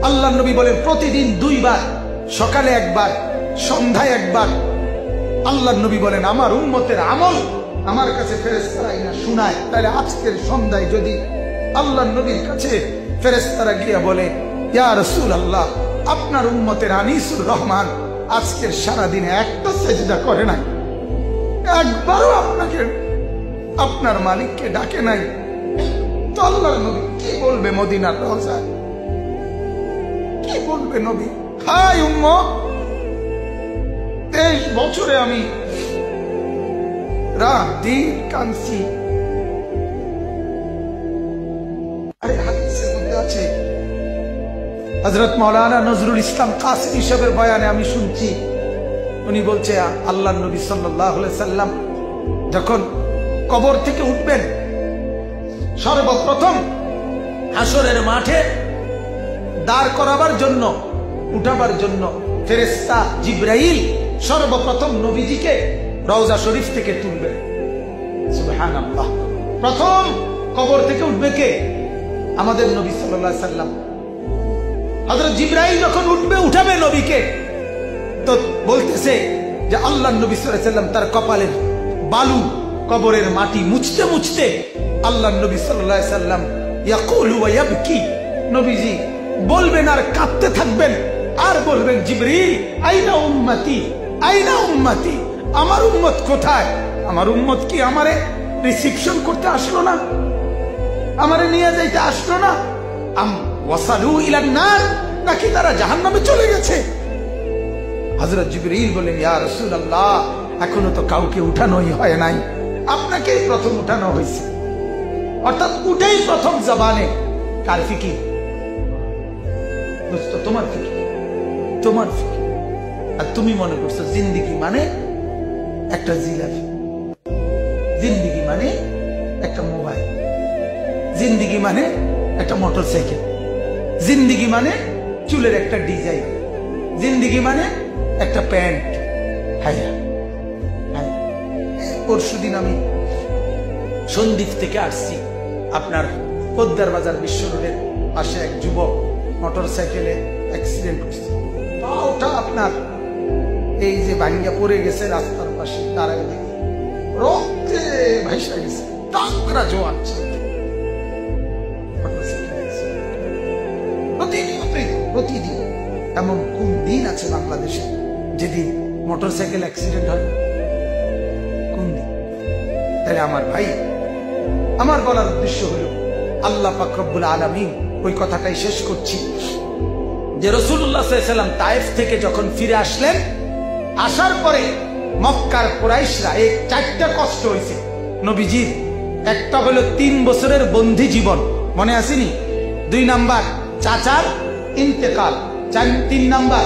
আল্লাহ নবী বলেন প্রতিদিন 2 বার, সকালে 1 বার, সন্ধ্যায় 1 বার। আল্লাহ নবী বলেন আমার উম্মতের আমল আমার কাছে ফেরেশতারা না শোনায়, তাহলে আজকের সন্ধ্যায় যদি আল্লাহ নবীর কাছে ফেরেশতারা গিয়ে বলে ইয়া রাসূলুল্লাহ, আপনার উম্মতের আনিসুর রহমান আজকের সারা দিনে একটা সেজদা করে নাই, একবারও আপনাকে আপনার মালিককে ডাকে নাই, তো আল্লাহর নবী কি বলবে? মদিনার রওজায় কি বলবে নবী? হায় উম্মত, 23 বছরে আমি রাত দিন কাঁদছি। আরে হাদিসের মধ্যে আছে, হযরত মাওলানা নজরুল ইসলাম কাসিমি সাহেবের বয়ানে আমি শুনছি, উনি বলছে আল্লাহর নবী সাল্লাল্লাহু আলাইহি সাল্লাম যখন কবর থেকে উঠবেন, সর্বপ্রথম হাসরের মাঠে দাঁড় করাবার জন্য, উঠাবার জন্য ফেরেশতা জিবরাইল সর্বপ্রথম নবীজিকে রওজা শরীফ থেকে তুলবে। সুবহানাল্লাহ। প্রথম কবর থেকে উঠবে কে? আমাদের নবী সাল্লাল্লাহু আলাইহি সাল্লাম। হযরত জিবরাইল যখন উঠবে, উঠাবে নবীকে, তো বলতেছে যে আল্লাহর নবী সাল্লাল্লাহু আলাইহি সাল্লাম তার কপালের বালু, কবরের মাটি মুছতে মুছতে আল্লাহর নবী সাল্লাল্লাহু আলাইহি সাল্লাম ইয়াকুলু ওয়া ইয়াবকি, নবীজি বলবেন আর কাঁদতে থাকবেন, আর বলবেন জিবরিল আইনা উম্মতি, আইনা উম্মতি, আমার উম্মত কোথায়? আমার উম্মত কি আমারে রিসিপশন করতে আসলো না? আমারে নিয়ে যাইতে আসলো না? আম ওয়াসালু ইলান নার, নাকি তারা জাহান্নামে চলে গেছে? হযরত জিবরিল বলেন ইয়া রাসূলুল্লাহ, এখনো তো কাউকে উঠানোই হয় নাই, আপনাকেই প্রথম উঠানো হয়েছে। অর্থাৎ উঠেই প্রথম জবানে কার ফিকির? দোস্ত তোমার ফিকির, তোমার ফিকির। আর তুমি মনে করছো জিন্দিগি মানে একটা জিলাপি, জিন্দিগি মানে একটা মোবাইল, জিন্দিগি মানে একটা মোটরসাইকেল, জিন্দিগি মানে চুলের একটা ডিজাইন, জিন্দিগি মানে একটা প্যান্ট। হাইয়া পরশুদিন আমি সন্দ্বীপ থেকে আসছি, আপনার পদ্মার বাজার বিশ্ব রোডের পাশে এক যুবক মোটরসাইকেলে অ্যাক্সিডেন্ট করছে, ওটা আপনার এই যে ভাঙ্গা পড়ে গেছে রাস্তার পাশে, তার আগে দেখি রক্তে ভাইসা গেছে, টাকরা জোয়ান প্রতিদিন। এমন কোন দিন আছে বাংলাদেশে যেদিন মোটরসাইকেল অ্যাক্সিডেন্ট হয়? কোন দিন? তাহলে আমার ভাই, আমার বলার উদ্দেশ্য হলো আল্লাহ পাক রব্বুল আলামিন, ওই কথাটাই শেষ করছি, যে রাসূলুল্লাহ সাল্লাল্লাহু আলাইহি ওয়াসাল্লাম তায়েফ থেকে যখন ফিরে আসলেন, আসার পরে মক্কার কুরাইশরা এই 4টা কষ্ট হয়েছে নবীজির। একটা হলো 3 বছরের বন্দী জীবন, মনে আসেনি? 2 নাম্বার চাচার ইন্তেকাল, 3 নাম্বার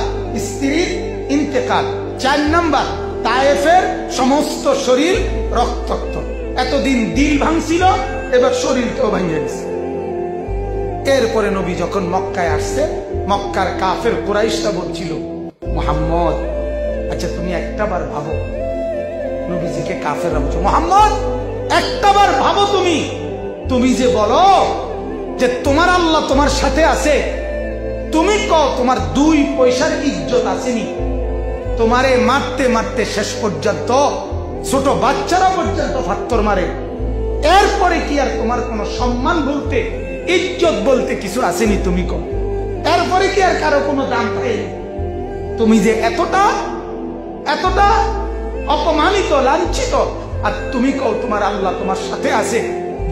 স্ত্রীর ইন্তেকাল, 4 নাম্বার তায়েফের সমস্ত শরীর রক্তাক্ত। এতদিন দিল ভাঙছিল, এবার শরীরটাও ভাঙে গেছে। এরপরে নবী যখন মক্কায় আসছে, মক্কার কাফের কুরাইশরা বলছিল মুহাম্মদ, আচ্ছা তুমি একটাবার ভাবো, নবীজিকে কাফেররা বলছো মুহাম্মদ একটাবার ভাবো, তুমি যে বলো যে তোমার আল্লাহ তোমার সাথে আছে, তুমি কও তোমার 2 পয়সার ইজ্জত আসেনি? তোমারে মারতে মারতে শেষ পর্যন্ত ছোট বাচ্চারা পর্যন্ত ফাত্তর মারে, এরপরে কি আর তোমার কোনো সম্মান বলতে, ইজ্জত বলতে কিছু আসেনি? তুমি কও, এরপরে কি আর কারো কোনো দাম পাইনি? তুমি যে এতটা এতটা অপমানিত, লাঞ্ছিত, আর তুমি কও তোমার আল্লাহ তোমার সাথে আছে।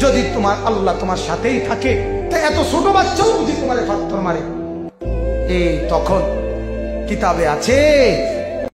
যদি তোমার আল্লাহ তোমার সাথেই থাকে, তা এত ছোট বাচ্চাও বুঝি তোমারে ফাত্তর মারে? এই তখন কিতাবে আছে